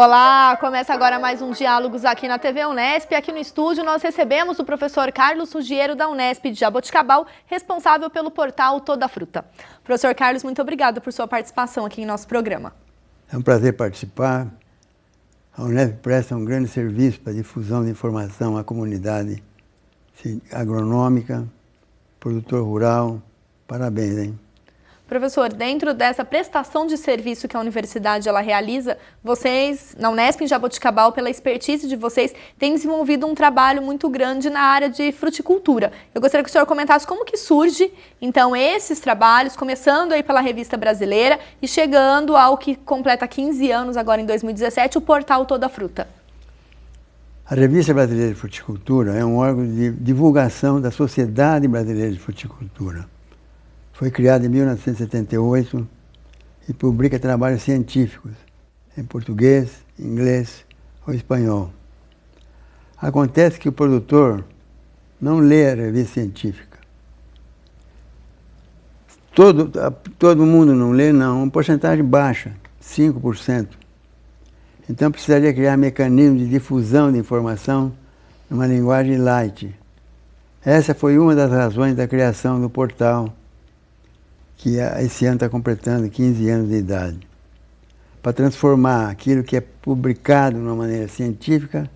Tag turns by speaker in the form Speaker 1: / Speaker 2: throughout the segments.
Speaker 1: Olá, começa agora mais um Diálogos aqui na TV Unesp. Aqui no estúdio nós recebemos o professor Carlos Ruggiero da Unesp de Jaboticabal, responsável pelo portal Toda Fruta. Professor Carlos, muito obrigado por sua participação aqui em nosso programa.
Speaker 2: É um prazer participar. A Unesp presta um grande serviço para a difusão de informação à comunidade agronômica, produtor rural. Parabéns, hein?
Speaker 1: Professor, dentro dessa prestação de serviço que a universidade realiza, vocês, na Unesp em Jaboticabal, pela expertise de vocês, têm desenvolvido um trabalho muito grande na área de fruticultura. Eu gostaria que o senhor comentasse como que surge, então, esses trabalhos, começando aí pela Revista Brasileira e chegando ao que completa 15 anos agora em 2017, o portal Toda Fruta.
Speaker 2: A Revista Brasileira de Fruticultura é um órgão de divulgação da Sociedade Brasileira de Fruticultura. Foi criada em 1978 e publica trabalhos científicos em português, inglês ou espanhol. Acontece que o produtor não lê a revista científica. Todo mundo não lê, não. Uma porcentagem baixa, 5%. Então precisaria criar mecanismos de difusão de informação numa linguagem light. Essa foi uma das razões da criação do portal, que esse ano está completando 15 anos de idade, para transformar aquilo que é publicado de uma maneira científica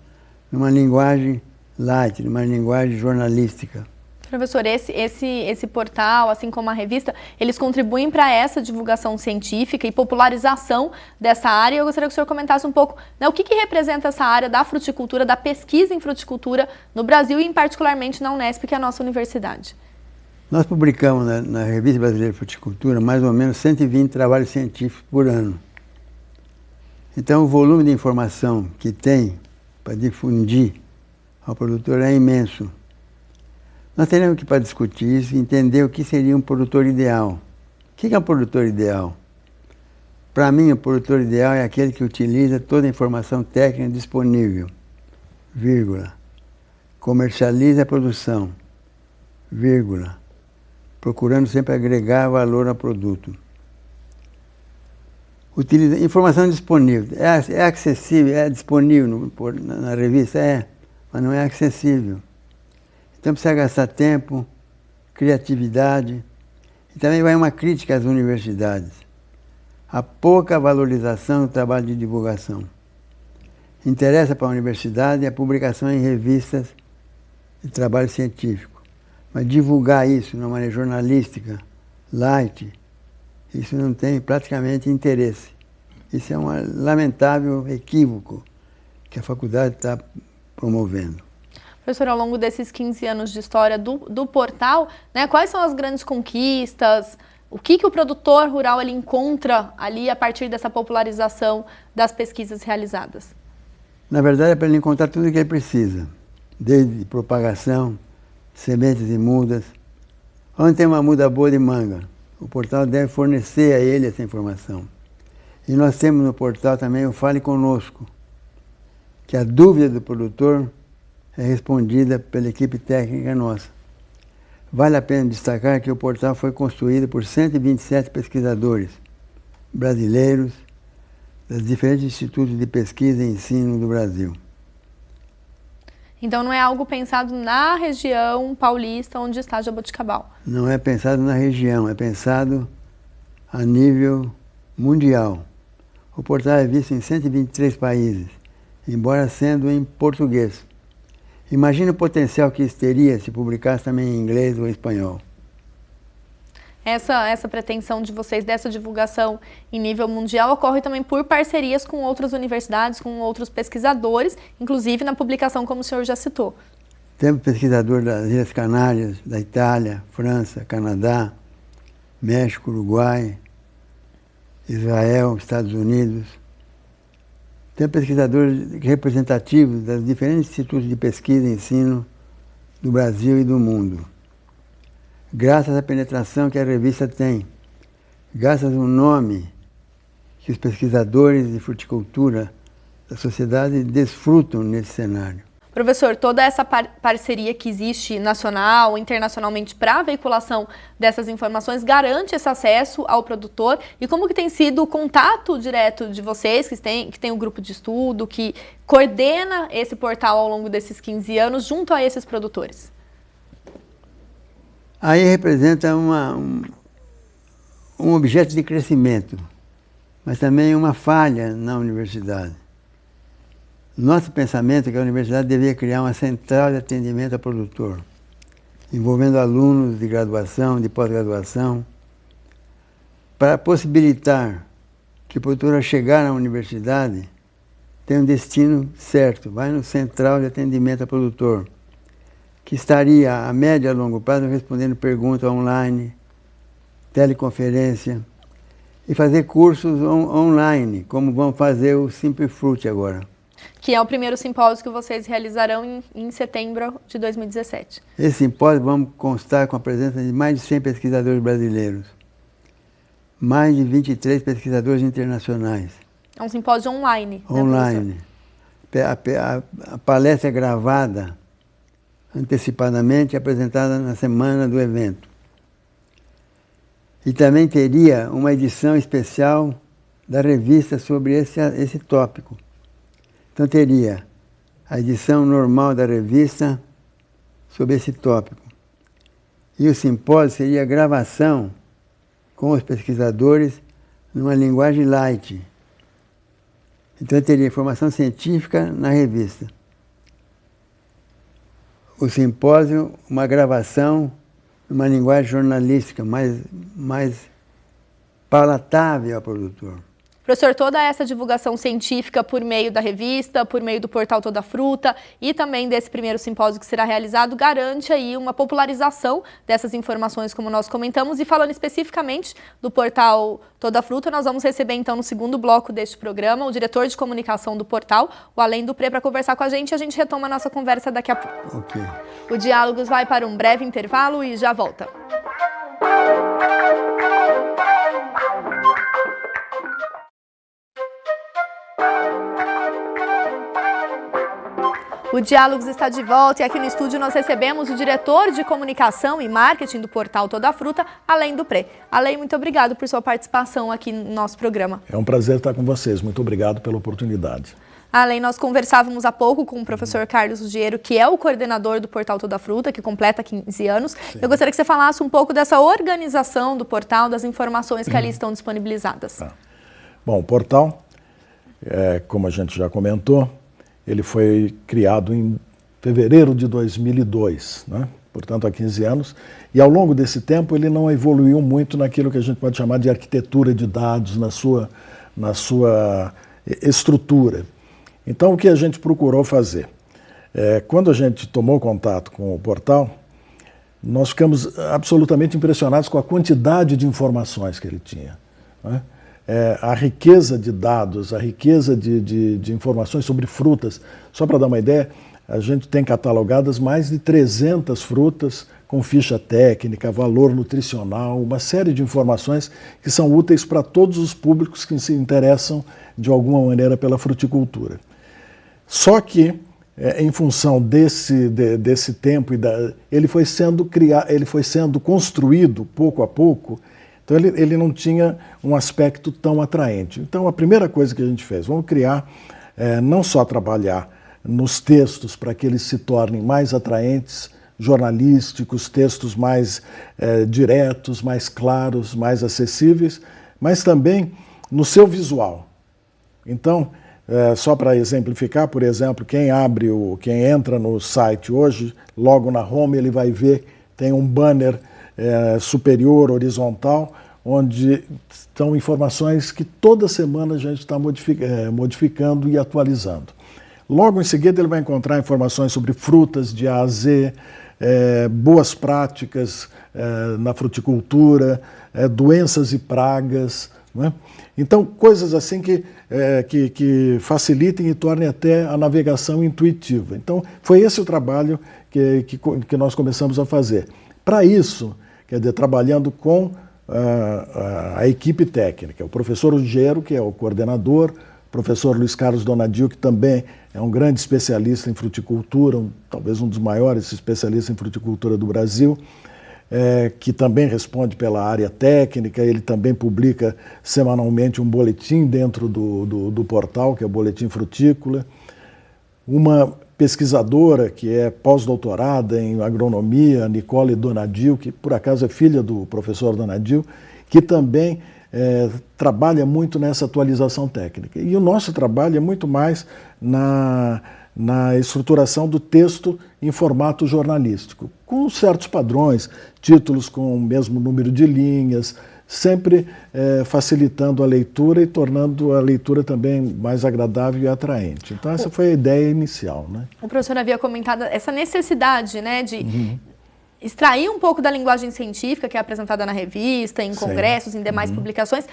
Speaker 2: numa linguagem light, numa linguagem jornalística.
Speaker 1: Professor, esse portal, assim como a revista, eles contribuem para essa divulgação científica e popularização dessa área. Eu gostaria que o senhor comentasse um pouco, né, o que representa essa área da fruticultura, da pesquisa em fruticultura no Brasil e, particularmente, na Unesp, que é a nossa universidade.
Speaker 2: Nós publicamos na Revista Brasileira de Fruticultura mais ou menos 120 trabalhos científicos por ano. Então o volume de informação que tem para difundir ao produtor é imenso. Nós teremos que, para discutir isso, entender o que seria um produtor ideal. O que é um produtor ideal? Para mim, o produtor ideal é aquele que utiliza toda a informação técnica disponível, vírgula, comercializa a produção, vírgula, procurando sempre agregar valor ao produto. Utiliza informação disponível. É acessível, é disponível na revista? Mas não é acessível. Então precisa gastar tempo, criatividade. E também vai uma crítica às universidades. A pouca valorização do trabalho de divulgação. Interessa para a universidade a publicação em revistas de trabalho científico. Mas divulgar isso de uma maneira jornalística, light, isso não tem praticamente interesse. Isso é um lamentável equívoco que a faculdade está promovendo.
Speaker 1: Professor, ao longo desses 15 anos de história do portal, né, quais são as grandes conquistas? O que o produtor rural ele encontra ali a partir dessa popularização das pesquisas realizadas?
Speaker 2: Na verdade, é para ele encontrar tudo o que ele precisa, desde propagação, sementes e mudas. Onde tem uma muda boa de manga, o portal deve fornecer a ele essa informação. E nós temos no portal também o Fale Conosco, que a dúvida do produtor é respondida pela equipe técnica nossa. Vale a pena destacar que o portal foi construído por 127 pesquisadores brasileiros dos diferentes institutos de pesquisa e ensino do Brasil.
Speaker 1: Então não é algo pensado na região paulista onde está Jaboticabal?
Speaker 2: Não é pensado na região, é pensado a nível mundial. O portal é visto em 123 países, embora sendo em português. Imagina o potencial que isso teria se publicasse também em inglês ou espanhol.
Speaker 1: Essa pretensão de vocês, dessa divulgação em nível mundial, ocorre também por parcerias com outras universidades, com outros pesquisadores, inclusive na publicação, como o senhor já citou.
Speaker 2: Temos pesquisadores das Ilhas Canárias, da Itália, França, Canadá, México, Uruguai, Israel, Estados Unidos. Temos pesquisadores representativos dos diferentes institutos de pesquisa e ensino do Brasil e do mundo. Graças à penetração que a revista tem, graças ao nome que os pesquisadores de fruticultura da sociedade desfrutam nesse cenário.
Speaker 1: Professor, toda essa parceria que existe nacional, internacionalmente para a veiculação dessas informações garante esse acesso ao produtor, e como que tem sido o contato direto de vocês, que tem um grupo de estudo, que coordena esse portal ao longo desses 15 anos junto a esses produtores?
Speaker 2: Aí representa um objeto de crescimento, mas também uma falha na universidade. Nosso pensamento é que a universidade devia criar uma central de atendimento ao produtor, envolvendo alunos de graduação, de pós-graduação, para possibilitar que o produtor, ao chegar na universidade, tenha um destino certo, vai no central de atendimento ao produtor, que estaria a médio e a longo prazo respondendo perguntas online, teleconferência, e fazer cursos online, como vão fazer o Simplifruit agora.
Speaker 1: Que é o primeiro simpósio que vocês realizarão em setembro de 2017.
Speaker 2: Esse simpósio vamos constar com a presença de mais de 100 pesquisadores brasileiros, mais de 23 pesquisadores internacionais.
Speaker 1: É um simpósio online.
Speaker 2: Online. A palestra é gravada antecipadamente, apresentada na semana do evento. E também teria uma edição especial da revista sobre esse tópico. Então teria a edição normal da revista sobre esse tópico. E o simpósio seria a gravação com os pesquisadores numa linguagem light. Então teria informação científica na revista. O simpósio, uma gravação numa linguagem jornalística mais palatável ao produtor.
Speaker 1: Professor, toda essa divulgação científica por meio da revista, por meio do portal Toda Fruta e também desse primeiro simpósio que será realizado, garante aí uma popularização dessas informações, como nós comentamos. E falando especificamente do portal Toda Fruta, nós vamos receber então no segundo bloco deste programa o diretor de comunicação do portal, o Além do Pre, para conversar com a gente. A gente retoma a nossa conversa daqui a pouco.
Speaker 2: Ok.
Speaker 1: O Diálogos vai para um breve intervalo e já volta. O Diálogos está de volta e aqui no estúdio nós recebemos o diretor de comunicação e marketing do portal Toda Fruta, Além do Pre. Além, muito obrigado por sua participação aqui no nosso programa.
Speaker 3: É um prazer estar com vocês. Muito obrigado pela oportunidade.
Speaker 1: Além, nós conversávamos há pouco com o professor Carlos Ruggiero, que é o coordenador do portal Toda Fruta, que completa 15 anos. Sim. Eu gostaria que você falasse um pouco dessa organização do portal, das informações que ali estão disponibilizadas.
Speaker 3: Bom, o portal, como a gente já comentou, ele foi criado em fevereiro de 2002, né? Portanto há 15 anos, e ao longo desse tempo ele não evoluiu muito naquilo que a gente pode chamar de arquitetura de dados, na sua estrutura. Então o que a gente procurou fazer? Quando a gente tomou contato com o portal, nós ficamos absolutamente impressionados com a quantidade de informações que ele tinha, né? A riqueza de dados, a riqueza de informações sobre frutas. Só para dar uma ideia, a gente tem catalogadas mais de 300 frutas com ficha técnica, valor nutricional, uma série de informações que são úteis para todos os públicos que se interessam de alguma maneira pela fruticultura. Só que, em função desse tempo, ele foi sendo construído pouco a pouco. Então ele não tinha um aspecto tão atraente. Então a primeira coisa que a gente fez, vamos criar, não só trabalhar nos textos para que eles se tornem mais atraentes, jornalísticos, textos mais diretos, mais claros, mais acessíveis, mas também no seu visual. Então, só para exemplificar, por exemplo, quem entra no site hoje, logo na home ele vai ver, tem um banner superior, horizontal, onde estão informações que toda semana a gente está modificando e atualizando. Logo em seguida ele vai encontrar informações sobre frutas de A a Z, boas práticas na fruticultura, doenças e pragas, né? Então coisas assim que facilitem e tornem até a navegação intuitiva. Então foi esse o trabalho que nós começamos a fazer. Para isso, quer dizer, trabalhando com a equipe técnica, o professor Ruggiero, que é o coordenador, o professor Luiz Carlos Donadio, que também é um grande especialista em fruticultura, talvez um dos maiores especialistas em fruticultura do Brasil, que também responde pela área técnica. Ele também publica semanalmente um boletim dentro do portal, que é o Boletim Frutícola. Uma pesquisadora que é pós-doutorada em agronomia, Nicole Donadio, que por acaso é filha do professor Donadio, que também trabalha muito nessa atualização técnica. E o nosso trabalho é muito mais na estruturação do texto em formato jornalístico, com certos padrões, títulos com o mesmo número de linhas, sempre facilitando a leitura e tornando a leitura também mais agradável e atraente. Então essa foi a ideia inicial, né?
Speaker 1: O professor havia comentado essa necessidade, né, de extrair um pouco da linguagem científica que é apresentada na revista, em congressos, em demais publicações,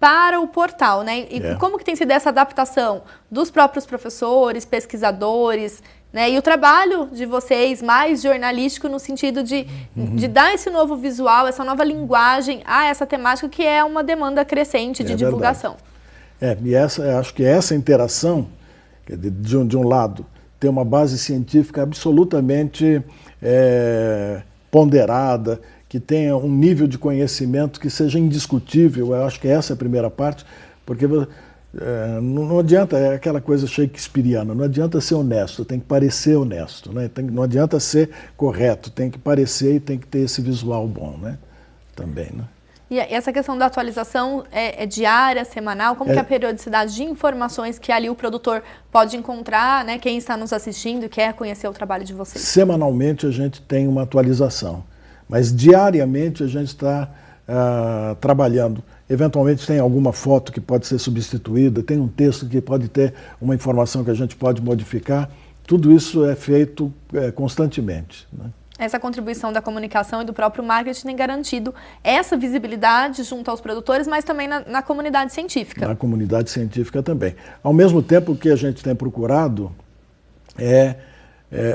Speaker 1: para o portal, né? E como que tem sido essa adaptação dos próprios professores, pesquisadores, né? E o trabalho de vocês mais jornalístico no sentido de dar esse novo visual, essa nova linguagem a essa temática que é uma demanda crescente de divulgação.
Speaker 3: E acho que essa interação, de um lado, tem uma base científica absolutamente ponderada, que tenha um nível de conhecimento que seja indiscutível. Eu acho que essa é a primeira parte, porque não adianta, é aquela coisa shakespeariana, não adianta ser honesto, tem que parecer honesto, né? Não adianta ser correto, tem que parecer e tem que ter esse visual bom, né? Também, né?
Speaker 1: E essa questão da atualização é diária, semanal? Como que é a periodicidade de informações que ali o produtor pode encontrar, né? Quem está nos assistindo e quer conhecer o trabalho de vocês?
Speaker 3: Semanalmente a gente tem uma atualização, mas diariamente a gente está trabalhando. Eventualmente tem alguma foto que pode ser substituída, tem um texto que pode ter uma informação que a gente pode modificar. Tudo isso é feito constantemente, né?
Speaker 1: Essa contribuição da comunicação e do próprio marketing tem garantido essa visibilidade junto aos produtores, mas também na comunidade científica.
Speaker 3: Na comunidade científica também. Ao mesmo tempo, o que a gente tem procurado é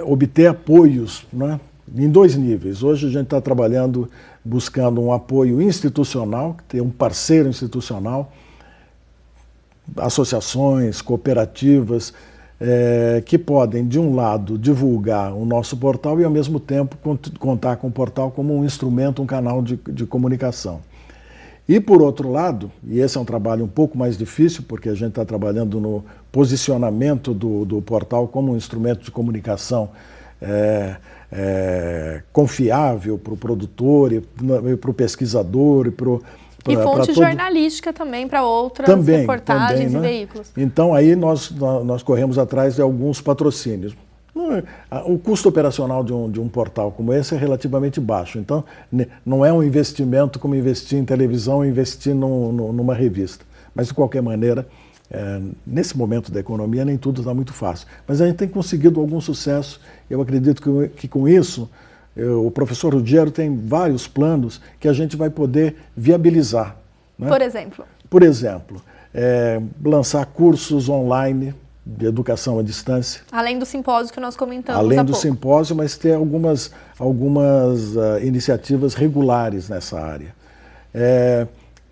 Speaker 3: obter apoios, né, em dois níveis. Hoje a gente está trabalhando, buscando um apoio institucional, ter um parceiro institucional, associações, cooperativas, que podem, de um lado, divulgar o nosso portal e, ao mesmo tempo, contar com o portal como um instrumento, um canal de comunicação. E, por outro lado, e esse é um trabalho um pouco mais difícil, porque a gente está trabalhando no posicionamento do portal como um instrumento de comunicação confiável para o produtor, e para o pesquisador, e
Speaker 1: e fonte jornalística também para outras reportagens e veículos.
Speaker 3: Então aí nós corremos atrás de alguns patrocínios. O custo operacional de um portal como esse é relativamente baixo, então não é um investimento como investir em televisão ou investir numa revista. Mas de qualquer maneira, nesse momento da economia nem tudo está muito fácil. Mas a gente tem conseguido algum sucesso. Eu acredito que com isso o professor Ruggiero tem vários planos que a gente vai poder viabilizar, né?
Speaker 1: Por exemplo?
Speaker 3: Por exemplo, lançar cursos online de educação à distância.
Speaker 1: Além do simpósio que nós comentamos há
Speaker 3: pouco. Além do simpósio, mas ter algumas iniciativas regulares nessa área.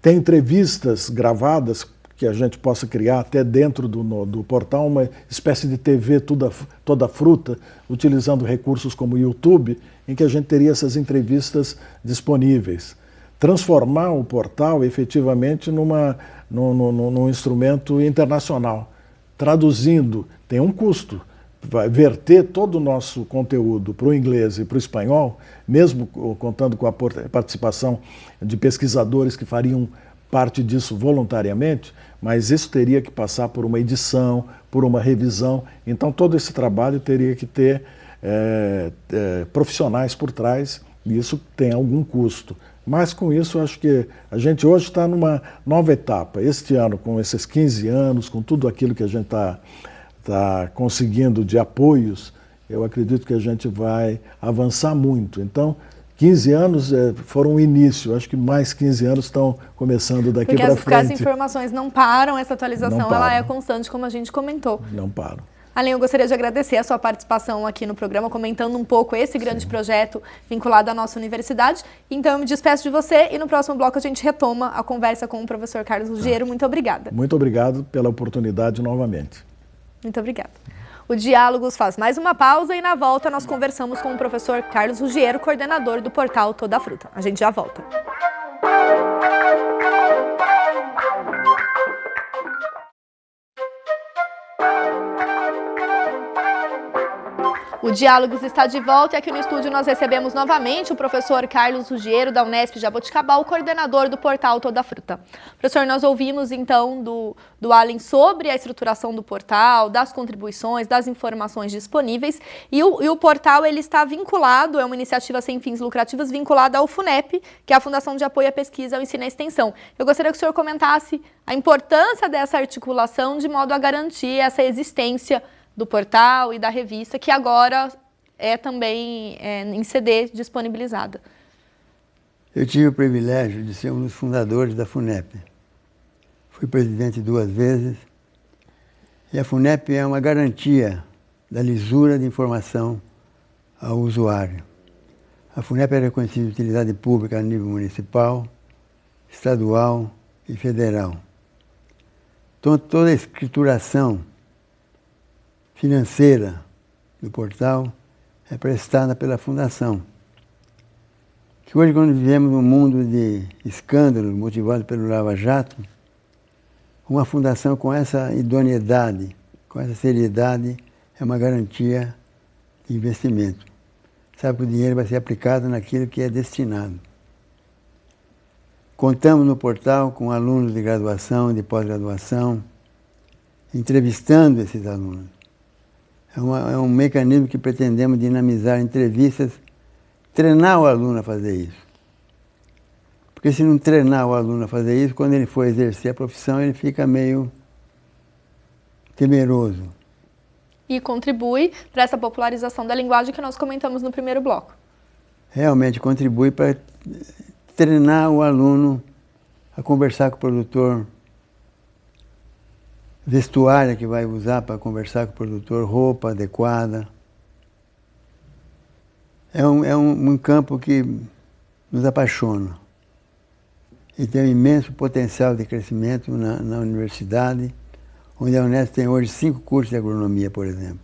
Speaker 3: Tem entrevistas gravadas que a gente possa criar até dentro do portal, uma espécie de TV toda fruta, utilizando recursos como o YouTube, em que a gente teria essas entrevistas disponíveis. Transformar o portal efetivamente num instrumento internacional. Traduzindo, tem um custo. Vai verter todo o nosso conteúdo para o inglês e para o espanhol, mesmo contando com a participação de pesquisadores que fariam parte disso voluntariamente, mas isso teria que passar por uma edição, por uma revisão. Então todo esse trabalho teria que ter profissionais por trás, e isso tem algum custo. Mas com isso eu acho que a gente hoje está numa nova etapa. Este ano, com esses 15 anos, com tudo aquilo que a gente está conseguindo de apoios, eu acredito que a gente vai avançar muito. Então, 15 anos foram o início, acho que mais 15 anos estão começando daqui para frente.
Speaker 1: Porque as informações não param, essa atualização ela é constante, como a gente comentou.
Speaker 3: Não param.
Speaker 1: Além, eu gostaria de agradecer a sua participação aqui no programa, comentando um pouco esse grande projeto vinculado à nossa universidade. Então, eu me despeço de você e no próximo bloco a gente retoma a conversa com o professor Carlos Ruggiero. Muito obrigada.
Speaker 3: Muito obrigado pela oportunidade novamente.
Speaker 1: Muito obrigada. O Diálogos faz mais uma pausa e na volta nós conversamos com o professor Carlos Ruggiero, coordenador do portal Toda Fruta. A gente já volta. O Diálogos está de volta e aqui no estúdio nós recebemos novamente o professor Carlos Ruggiero, da Unesp Jaboticabal, coordenador do portal Toda Fruta. Professor, nós ouvimos então do Allen sobre a estruturação do portal, das contribuições, das informações disponíveis e o portal ele está vinculado, é uma iniciativa sem fins lucrativos vinculada ao FUNEP, que é a Fundação de Apoio à Pesquisa, ao Ensino e à Extensão. Eu gostaria que o senhor comentasse a importância dessa articulação de modo a garantir essa existência do portal e da revista, que agora é também em CD disponibilizada.
Speaker 2: Eu tive o privilégio de ser um dos fundadores da FUNEP. Fui presidente 2 vezes. E a FUNEP é uma garantia da lisura de informação ao usuário. A FUNEP é reconhecida de utilidade pública a nível municipal, estadual e federal. Então, toda a escrituração financeira do portal é prestada pela Fundação. Que hoje, quando vivemos num mundo de escândalos motivado pelo Lava Jato, uma fundação com essa idoneidade, com essa seriedade, é uma garantia de investimento. Sabe que o dinheiro vai ser aplicado naquilo que é destinado. Contamos no portal com alunos de graduação, de pós-graduação, entrevistando esses alunos. É um mecanismo que pretendemos dinamizar entrevistas, treinar o aluno a fazer isso. Porque se não treinar o aluno a fazer isso, quando ele for exercer a profissão, ele fica meio temeroso.
Speaker 1: E contribui para essa popularização da linguagem que nós comentamos no primeiro bloco.
Speaker 2: Realmente contribui para treinar o aluno a conversar com o produtor, vestuário que vai usar para conversar com o produtor, roupa adequada. É um campo que nos apaixona e tem um imenso potencial de crescimento na universidade, onde a Unesp tem hoje 5 cursos de agronomia, por exemplo.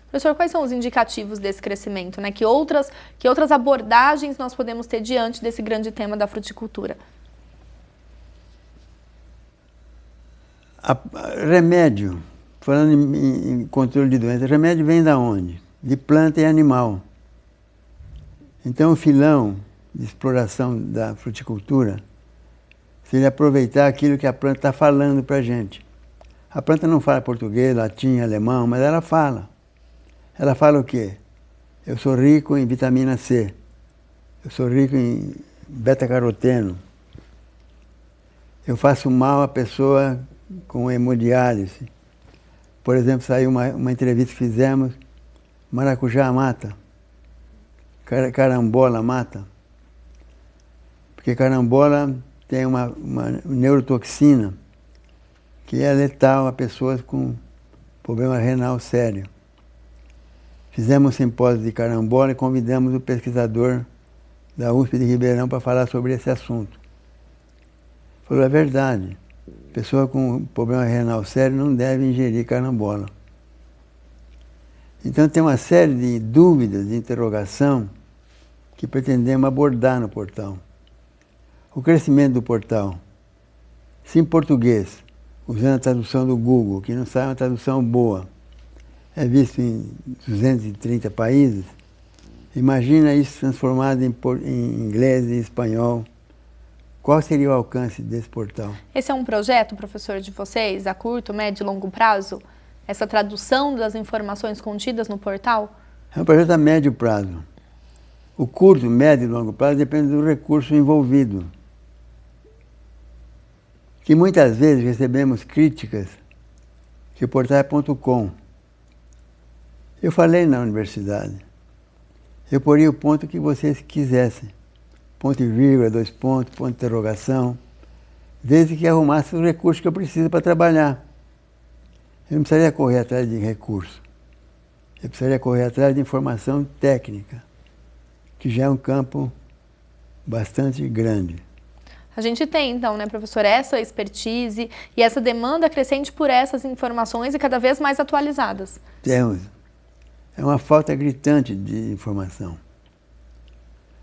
Speaker 1: Professor, quais são os indicativos desse crescimento, né? Que outras abordagens nós podemos ter diante desse grande tema da fruticultura?
Speaker 2: Remédio, falando em controle de doenças, remédio vem da onde? De planta e animal. Então o filão de exploração da fruticultura seria aproveitar aquilo que a planta está falando para a gente. A planta não fala português, latim, alemão, mas ela fala. Ela fala o quê? Eu sou rico em vitamina C, eu sou rico em beta-caroteno, eu faço mal à pessoa com hemodiálise. Por exemplo, saiu uma entrevista que fizemos, maracujá mata, carambola mata, porque carambola tem uma neurotoxina que é letal a pessoas com problema renal sério. Fizemos um simpósio de carambola e convidamos o pesquisador da USP de Ribeirão para falar sobre esse assunto. Falou, é verdade. Pessoa com problema renal sério não deve ingerir carambola. Então tem uma série de dúvidas, de interrogação, que pretendemos abordar no portal. O crescimento do portal, se em português, usando a tradução do Google, que não sai uma tradução boa, é visto em 230 países, imagina isso transformado em inglês e espanhol. Qual seria o alcance desse portal?
Speaker 1: Esse é um projeto, professor, de vocês, a curto, médio e longo prazo? Essa tradução das informações contidas no portal?
Speaker 2: É um projeto a médio prazo. O curto, médio e longo prazo depende do recurso envolvido. Que muitas vezes recebemos críticas que o portal é .com. Eu falei na universidade, eu poria o ponto que vocês quisessem. Ponto e vírgula, 2 pontos, ponto de interrogação, desde que arrumasse os recursos que eu preciso para trabalhar. Eu não precisaria correr atrás de recursos. Eu precisaria correr atrás de informação técnica, que já é um campo bastante grande.
Speaker 1: A gente tem, então, né, professor, essa expertise e essa demanda crescente por essas informações e cada vez mais atualizadas.
Speaker 2: Temos. É uma falta gritante de informação.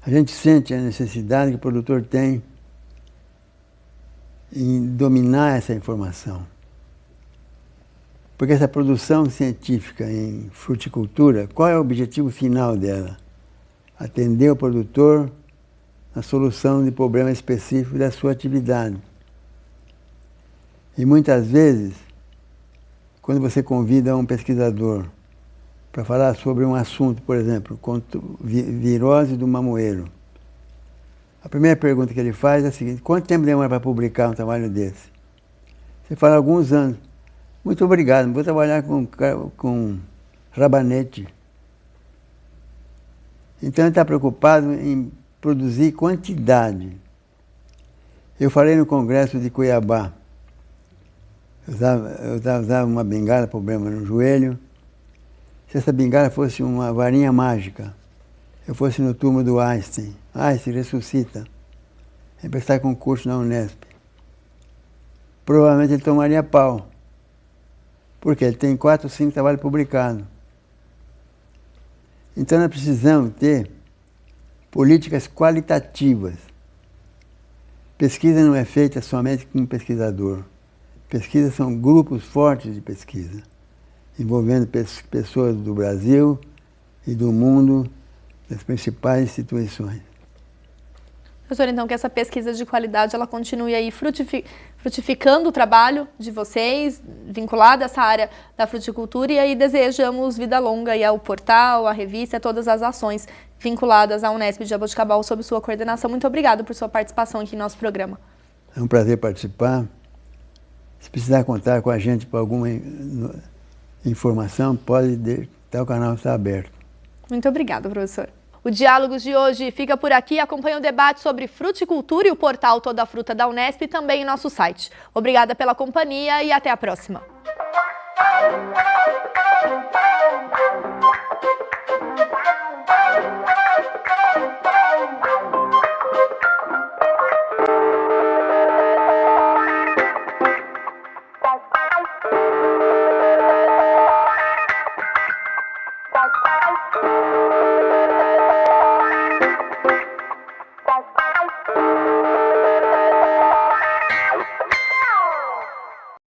Speaker 2: A gente sente a necessidade que o produtor tem em dominar essa informação. Porque essa produção científica em fruticultura, qual é o objetivo final dela? Atender o produtor na solução de problema específico da sua atividade. E muitas vezes, quando você convida um pesquisador para falar sobre um assunto, por exemplo, virose do mamoeiro, a primeira pergunta que ele faz é a seguinte: quanto tempo demora para publicar um trabalho desse? Você fala alguns anos. Muito obrigado, vou trabalhar com rabanete. Então ele está preocupado em produzir quantidade. Eu falei no congresso de Cuiabá, eu usava uma bengala, problema no joelho. Se essa bengala fosse uma varinha mágica, eu fosse no túmulo do Einstein, Einstein ressuscita, ia prestar concurso na Unesp, provavelmente ele tomaria pau, porque ele tem 4 ou 5 trabalhos publicados. Então nós precisamos ter políticas qualitativas. Pesquisa não é feita somente com um pesquisador. Pesquisa são grupos fortes de pesquisa, envolvendo pessoas do Brasil e do mundo, das principais instituições.
Speaker 1: Professor, então que essa pesquisa de qualidade ela continue aí frutificando o trabalho de vocês, vinculado a essa área da fruticultura, e aí desejamos vida longa aí ao portal, à revista, a todas as ações vinculadas à Unesp de Jaboticabal sob sua coordenação. Muito obrigado por sua participação aqui no nosso programa.
Speaker 2: É um prazer participar. Se precisar contar com a gente para alguma informação, pode, o canal está aberto.
Speaker 1: Muito obrigada, professor. O Diálogos de hoje fica por aqui. Acompanhe o debate sobre fruticultura e o portal Toda a Fruta da Unesp e também em nosso site. Obrigada pela companhia e até a próxima. Bye.